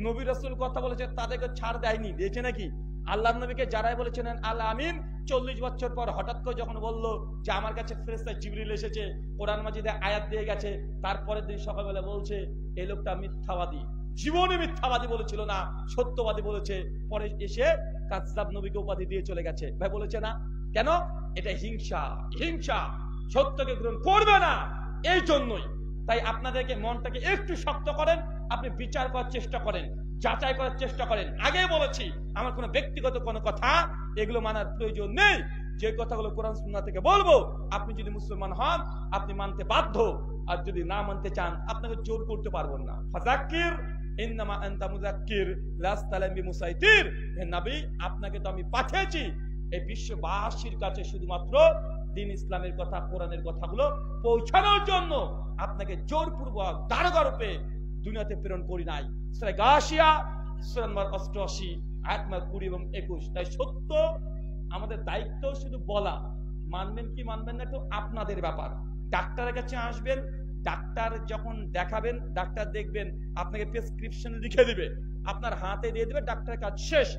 নবী রাসূল কথা বলেছে, তাদেরকে ছাড় দেয়নি, দিয়েছে নাকি? আল্লাহর নবীকে যারাই বলেছেন আল্লাহ আমিন, 40 বছর পর হঠাৎ করে যখন বললো যে আমার কাছে ফেরেশতা জিবরিল এসেছে, কোরআন মাজিদে আয়াত দিয়ে গেছে, তারপরের দিন সকালবেলা বলছে এই লোকটা মিথ্যাবাদী। জীবনে মিথ্যাবাদী বলেছিল না, সত্যবাদী বলেছে। পরে এসে কাযযাব নবীকে উপাধি দিয়ে চলে গেছে। ভাই বলেছে না? কেন? এটা হিংসা, হিংসা, সত্যকে গ্রহণ করবে না, এই জন্যই। তাই আপনাদেরকে মনটাকে একটু শক্ত করেন, আপনি বিচার করার চেষ্টা করেন, যাচাই করার চেষ্টা করেন। আগে বলেছি আমার কোনো ব্যক্তিগত কোনো কথা এগুলো মানার প্রয়োজন নেই। যে কথাগুলো কোরআন সুন্নাহ থেকে বলবো, আপনি যদি মুসলমান হন আপনি মানতে বাধ্য, আর যদি না মানতে চান আপনাকে জোর করতে পারবেন না। ফাযাক্কির ইন্নামা আনতা মুযাক্কির লাস্তা আলাইহিম বিমুসাইতির। হে নবী, আপনাকে তো আমি পাঠিয়েছি এই বিশ্ববাসীর কাছে শুধুমাত্র দ্বীন ইসলামের কথা, কোরআনের কথাগুলো পৌঁছানোর জন্য। আপনাকে জোরপূর্বক দারোগা রূপে দুনিয়াতে প্রেরণ করি নাই। সূরা গাশিয়া সূরা নম্বর 88 আয়াত নম্বর 20 এবং 21। তাই সত্য আমাদের দায়িত্ব শুধু বলা, মানবেন কি মানবেন না তো আপনাদের ব্যাপার। ডাক্তারের কাছে আসবেন, ডাক্তার যখন দেখাবেন, ডাক্তার দেখবেন আপনাকে প্রেসক্রিপশন লিখে দিবে, আপনার হাতে দিয়ে দিবে, ডাক্তারের কাজ শেষ।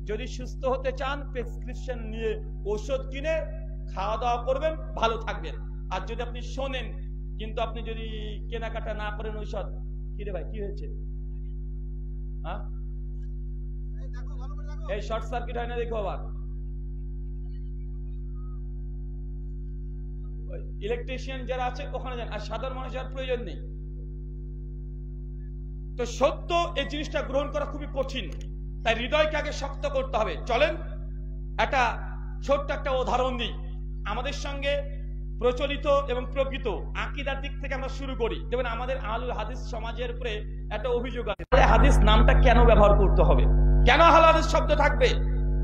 যদি সুস্থ হতে চান প্রেসক্রিপশন নিয়ে ওষুধ কিনে খাওয়া দাওয়া করবেন, ভালো থাকবেন। আর যদি আপনি শোনেন কিন্তু আপনি যদি কেনাকাটা না করেন ঔষধ, কি রে ভাই কি হয়েছে? হ্যাঁ, এই শর্ট সার্কিট হয় না দেখো আবার। ইলেকট্রিশিয়ান যারা আছে ওখানে যান, আর সাধারণ মানুষ যার প্রয়োজন নেই। তো সত্য এই জিনিসটা গ্রহণ করা খুবই কঠিন, তাই হৃদয়কে আগে শক্ত করতে হবে। চলেন একটা ছোট্ট একটা উদাহরণ দিই। আমাদের সঙ্গে প্রচলিত এবং প্রকৃত আকীদার দিক থেকে আমরা শুরু করি। যেমন আমাদের আহলুল হাদিস সমাজের উপরে একটা অভিযোগ আছে, হাদিস নামটা কেন ব্যবহার করতে হবে? কেন আহলুল হাদিস শব্দ থাকবে?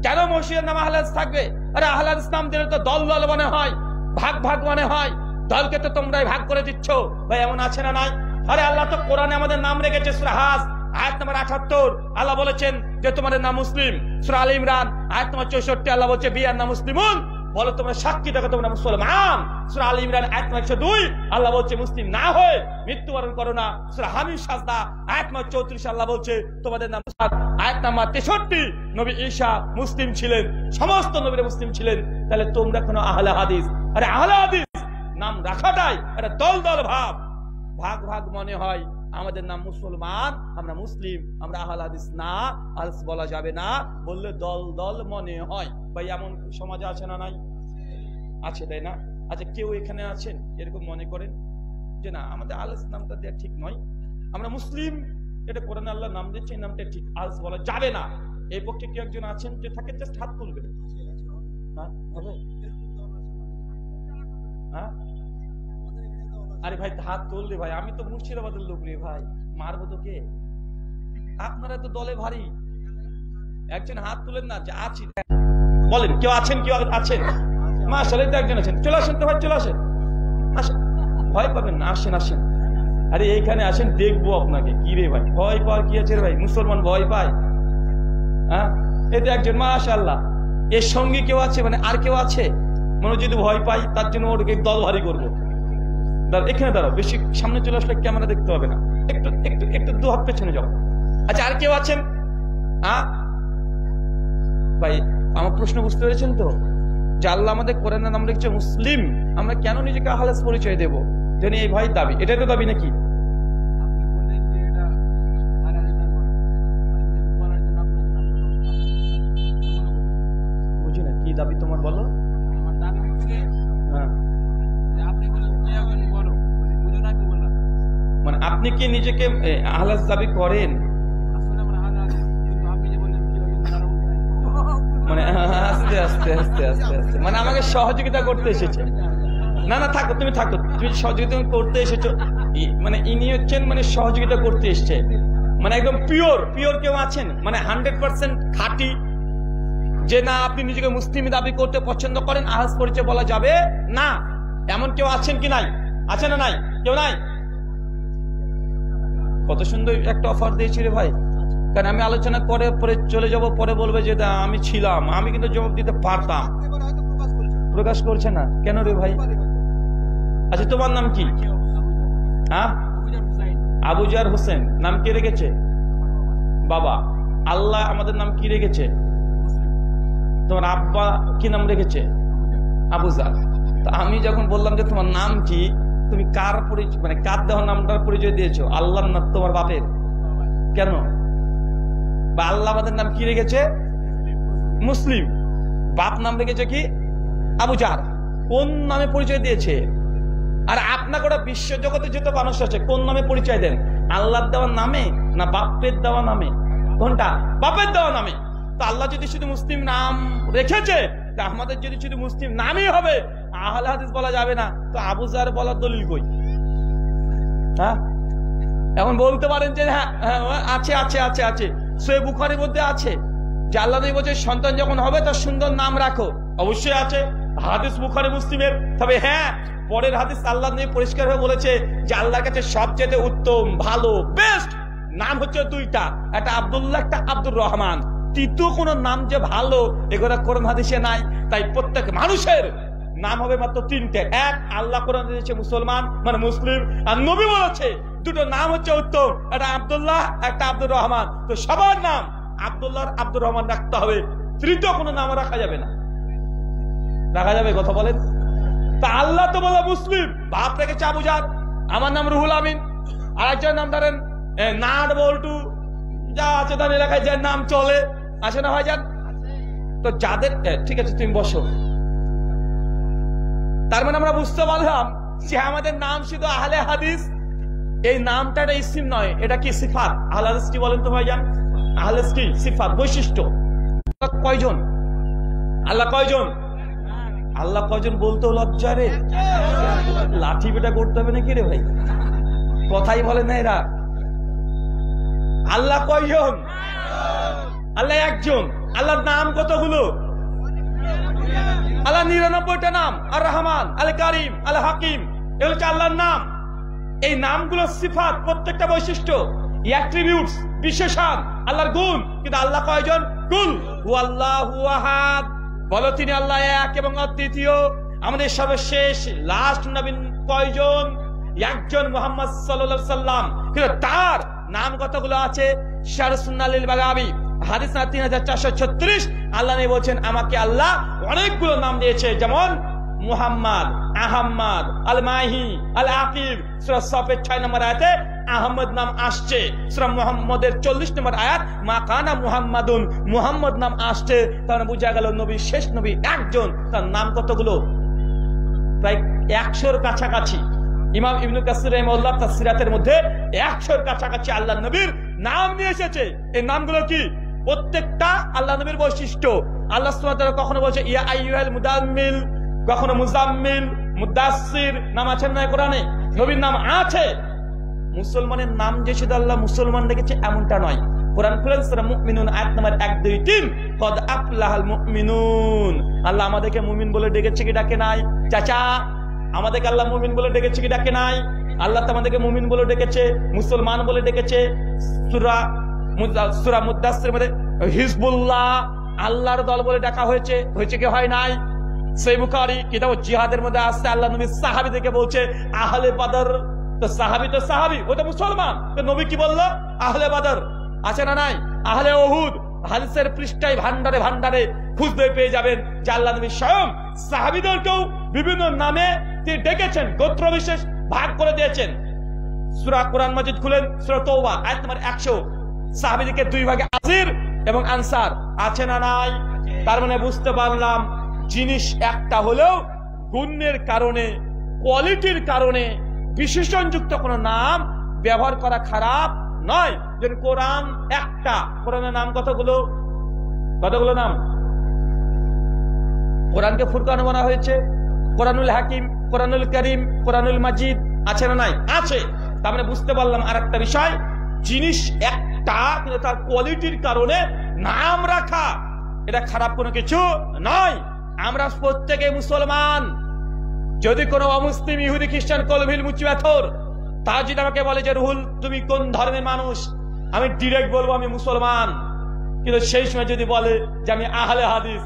কেন মসজিদের নাম আহলুল হাদিস থাকবে? আরে আহলুল হাদিস নাম দিলে তো দল দল মনে হয়, ভাগ ভাগ মনে হয়। দলকে তো তোমরাই ভাগ করে দিচ্ছ ভাই, এমন আছে না নাই? আরে আল্লাহ তো কোরআনে আমাদের নাম রেখেছে, সূরা হাজ আয়াত নম্বর ৭৮ আল্লাহ বলেছেন যে তোমাদের নাম মুসলিম। সূরা আলে ইমরান আয়াত নম্বর ৬৪ আল্লাহ বলছে বিয়ান্না মুসলিমুন, বলো তোমরা সাক্ষী থাকো তোমরা মুসলমান। সূরা আলে ইমরান আয়াত নম্বর ১০২ আল্লাহ বলছে মুসলিম না হয়ে মৃত্যুবরণ করো না। সূরা হামিদ সাজদা আয়াত নম্বর ৩৪ আল্লাহ বলছে তোমাদের নাম মুসাদ। আয়াত নম্বর ৬৩ নবী ঈসা মুসলিম ছিলেন, সমস্ত নবীরা মুসলিম ছিলেন। তাহলে তোমরা কোনো আহলে হাদিস, আরে আহলে হাদিস নাম রাখাটাই একটা দল দল ভাব, ভাগ ভাগ মনে হয়। আমাদের নাম মুসলমান, আমরা মুসলিম, আমরা আহলে হাদিস না, হাদিস বলা যাবে না, বললে দল দল মনে হয়। ভাই এমন সমাজে আছে না নাই? আছে, তাই না? আচ্ছা কেউ এখানে আছেন এরকম মনে করেন যে না আমাদের আহলে নামটা দেওয়া ঠিক নয়, আমরা মুসলিম, এটা কোরআনে আল্লাহ নাম দিচ্ছে, এই নামটা ঠিক, হাদিস বলা যাবে না, এই পক্ষে কেউ একজন আছেন? যে থাকে জাস্ট হাত তুলবেন। হ্যাঁ হবে? হ্যাঁ আরে ভাই হাত তুললে ভাই, আমি তো মুর্শিদাবাদের লোক রে ভাই, মারবো তো কে? আপনারা তো দলে ভারী, একজন হাত তুলেন না। যে আছি বলেন, কেউ আছেন? কেউ আছেন? মাশাআল্লাহ তো একজন আছেন, চলে আসেন তো ভাই, চলে আসেন, আসেন, ভয় পাবেন না, আসেন আসেন। আরে এইখানে আসেন, দেখবো আপনাকে। কি রে ভাই ভয় পাওয়ার কি আছে রে ভাই? মুসলমান ভয় পায়? হ্যাঁ এই তো একজন, মাশাআল্লাহ। এর সঙ্গে কেউ আছে? মানে আর কেউ আছে? মনে যদি ভয় পাই তার জন্য ওর দল ভারী করবো। এখানে দাঁড়াও, বেশি সামনে চলে আসলে ক্যামেরা দেখতে হবে না, একটু একটু একটু দু হাত পেছনে যাও। আচ্ছা আর কেউ আছেন? হ্যাঁ ভাই আমার প্রশ্ন বুঝতে পেরেছেন তো? যে আল্লাহ আমাদের কোরআনের নাম লিখছে মুসলিম, আমরা কেন নিজেকে আহলে হাদিস পরিচয় দেবো? জানি এই ভাই দাবি, এটাই তো দাবি নাকি? বুঝি না কি দাবি তোমার, বলো। হ্যাঁ মানে আপনি কি নিজেকে আহলে হাদিস দাবি করেন? মানে আস্তে আস্তে আস্তে আস্তে আস্তে মানে আমাকে সহযোগিতা করতে এসেছে। না না থাকো, তুমি থাকো, তুমি সহযোগিতা করতে এসেছো। মানে ইনি হচ্ছেন মানে সহযোগিতা করতে এসছে, মানে একদম পিওর পিওর কেউ আছেন? মানে 100% খাঁটি, যে না আপনি নিজেকে মুসলিম দাবি করতে পছন্দ করেন, আহলে হাদিস পরিচয় বলা যাবে না, এমন কেউ আছেন কি? নাই? আছে না নাই? কেউ নাই? কত সুন্দর একটা অফার দিয়েছি রে ভাই, কারণ আমি আলোচনা করে পরে চলে যাব, পরে বলবে যে আমি ছিলাম, আমি কিন্তু জবাব দিতে পারতাম। প্রকাশ করছে না কেন রে ভাই? আচ্ছা তোমার নাম কি? হ্যাঁ আবুজার হোসেন। নাম কে রেখেছে? বাবা। আল্লাহ আমাদের নাম কি রেখেছে? তোমার আব্বা কি নাম রেখেছে? আবুজার। তো আমি যখন বললাম যে তোমার নাম কি, তুমি কার পরিচয়, মানে কার দেহ নামটার পরিচয় দিয়েছো? আল্লাহর না তোমার বাপের? কেন? বা আল্লাহ আমাদের নাম কি রেখেছে? মুসলিম। বাপ নাম রেখেছে কি? আবুজার। কোন নামে পরিচয় দিয়েছে? আর আপনাকে ওটা বিশ্ব জগতে যত মানুষ আছে কোন নামে পরিচয় দেন? আল্লাহর দেওয়া নামে না বাপের দেওয়া নামে? কোনটা? বাপের দেওয়া নামে। তো আল্লাহ যদি শুধু মুসলিম নাম রেখেছে, তা আমাদের যদি শুধু মুসলিম নামই হবে, আহলে হাদিস বলা যাবে না, তো আবুজার বলার দলিল কই? হ্যাঁ এখন বলতে পারেন যে হ্যাঁ আছে আছে আছে আছে, সহিহ বুখারীর মধ্যে আছে যে আল্লাহ নবী বলেছে সন্তান যখন হবে তার সুন্দর নাম রাখো। অবশ্যই আছে, হাদিস বুখারী মুসলিমের। তবে হ্যাঁ পরের হাদিস আল্লাহ নবী পরিষ্কারভাবে বলেছে যে আল্লাহর কাছে সবচেয়ে উত্তম, ভালো, বেস্ট নাম হচ্ছে দুইটা, একটা আব্দুল্লাহ, একটা আব্দুর রহমান। তৃতীয় কোন নাম যে ভালো এগুলো কোরআন হাদিসে নাই। তাই প্রত্যেক মানুষের নাম হবে মাত্র তিনটে। এক, আল্লাহ কোরআন দিয়েছে মুসলমান মানে মুসলিম, আর নবী বলেছে দুটো নাম হচ্ছে উত্তম, একটা আব্দুল্লাহ, একটা আব্দুর রহমান। তো সবার নাম আব্দুল্লাহ আব্দুর রহমান রাখতে হবে, তৃতীয় কোনো নাম রাখা যাবে না। রাখা যাবে? কথা বলেন। তা আল্লাহ তো বলে মুসলিম, বাপ রেখেছে আবু জার, আমার নাম রুহুল আমিন, আর একজন নাম ধরেন নাট বল্টু, যা আছে তার এলাকায় যার নাম চলে, আসে না ভাইজান? তো যাদের ঠিক আছে তুমি বসো, তার মানে আমরা বুঝতে পারলাম যে আমাদের নাম শুধু আহলে হাদিস, এই নামটা একটা ইসিম নয়, এটা কি সিফাত। আহলে হাদিস কি বলেন তো ভাইজান? আহলে হাদিস কি সিফাত, বৈশিষ্ট্য। কয়জন আল্লাহ? কয়জন আল্লাহ? কয়জন বলতেও লজ্জা রে, লাঠি পেটা করতে হবে নাকি রে ভাই? কথাই বলে না এরা। আল্লাহ কয়জন? আল্লাহ একজন। আল্লাহর নাম কতগুলো? আল্লাহ 99টা নাম। আর রহমান, আল কারিম, আল হাকিম, এগুলো হচ্ছে আল্লাহর নাম। এই নামগুলো সিফাত, প্রত্যেকটা বৈশিষ্ট্য, অ্যাট্রিবিউটস, বিশেষণ, আল্লাহর গুণ। কিন্তু আল্লাহ কয়জন? কুল হুয়াল্লাহু আহাদ, বলো তিনি আল্লাহ এক এবং অদ্বিতীয়। আমাদের সর্বশেষ লাস্ট নবী কয়জন? একজন, মুহাম্মদ সাল্লাল্লাহু আলাইহি সাল্লাম। কিন্তু তার নাম কতগুলো আছে? শারহ সুন্নাহ লিল বাগাবী হাদিস 3436। আল্লাহ নবী বলছেন আমাকে আল্লাহ অনেকগুলো নাম দিয়েছে, যেমন মুহাম্মদ, আহম্মদ, আল মাহি, আল আকিব। সূরা সফের 6 নম্বর আয়াতে আহমদ নাম আসছে। সূরা মুহাম্মদের 40 নম্বর আয়াত মা কানা মুহাম্মাদুন, মুহাম্মদ নাম আসছে। তাহলে বোঝা গেল নবী শেষ নবী একজন। তার নাম কতগুলো? প্রায় 100-র কাছাকাছি। ইমাম ইবনে কাসির রাহিমাহুল্লাহ তাফসীরাতের মধ্যে 100-র কাছাকাছি আল্লাহ নবীর নাম নিয়ে এসেছে। এই নামগুলো কি? প্রত্যেকটা আল্লাহ নবীর বৈশিষ্ট্য। আল্লাহ সুবহানাহু ওয়া তাআলা কখনো বলছে ইয়া আইয়ুহাল মুদাম্মিল, কখনো মুজাম্মিল, মুদাসসির নাম আছে না কোরআনে? নবীর নাম আছে। মুসলমানের নাম যে শুধু আল্লাহ মুসলমান রেখেছে এমনটা নয়। কোরআন খুলেন সূরা মুমিনুন আয়াত নাম্বার 1, 2, 3। কদ আফলাহাল মুমিনুন, আল্লাহ আমাদেরকে মুমিন বলে ডেকেছে কি ডাকে নাই? চাচা, আমাদেরকে আল্লাহ মুমিন বলে ডেকেছে কি ডাকে নাই? আল্লাহ তো আমাদেরকে মুমিন বলে ডেকেছে, মুসলমান বলে ডেকেছে। সূরা মুদাসসির মধ্যে হিজবুল্লাহ, আল্লাহর দল বলে ডাকা হয়েছে। হয়েছে কি হয় নাই? সহিহ বুখারী কিতাব জিহাদের মধ্যে আসছে আল্লাহ নবী সাহাবীদেরকে বলছে আহলে বদর। তো সাহাবী তো সাহাবী, ও তো মুসলমান। তো নবী কি বলল? আহলে বদর। আছে না নাই? আহলে উহুদ। হাদিসের পৃষ্ঠায় ভান্ডারে ভান্ডারে খুঁজতে পেয়ে যাবেন যে আল্লাহ নবী স্বয়ং সাহাবীদেরকেও বিভিন্ন নামে তিনি ডেকেছেন, গোত্র বিশেষ ভাগ করে দিয়েছেন। সূরা কোরআন মাজিদ খুলেন, সূরা তাওবা আয়াত নম্বর 100। সাহাবীদেরকে দুই ভাগে আজির এবং আনসার। আছে না নাই? তার মানে বুঝতে পারলাম জিনিস একটা হলেও গুণের কারণে, কোয়ালিটির কারণে বিশেষণযুক্ত কোন নাম ব্যবহার করা খারাপ নয়। যেন কোরআন একটা, কোরআনের নাম কতগুলো? কতগুলো নাম? কোরআনকে ফুরকান বলা হয়েছে, কোরআনুল হাকিম, কোরআনুল করিম, কোরআনুল মাজিদ। আছে না নাই? আছে। তার মানে বুঝতে পারলাম আর একটা বিষয়, জিনিস একটা কিন্তু তার কোয়ালিটির কারণে নাম রাখা এটা খারাপ কোনো কিছু নয়। আমরা প্রত্যেকে মুসলমান। যদি কোনো অমুসলিম, ইহুদি, খ্রিস্টান, কলভিল, মুচিবাথর তারা যদি আমাকে বলে যে রুহুল তুমি কোন ধর্মের মানুষ, আমি ডিরেক্ট বলবো আমি মুসলমান। কিন্তু সেই সময় যদি বলে যে আমি আহলে হাদিস,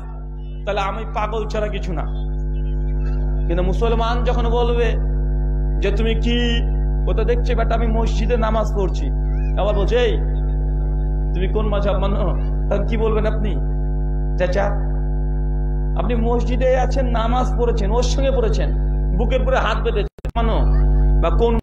তাহলে আমি পাগল ছাড়া কিছু না। কিন্তু মুসলমান যখন বলবে যে তুমি কি, ও তো দেখছে বাট আমি মসজিদে নামাজ পড়ছি, আবার বলছে এই তুমি কোন মাযহাব মানো, তখন কি বলবেন আপনি? চাচা, আপনি মসজিদে আছেন, নামাজ পড়েছেন, ওর সঙ্গে পড়েছেন, বুকের উপরে হাত বেঁধেছেন মানো, বা কোন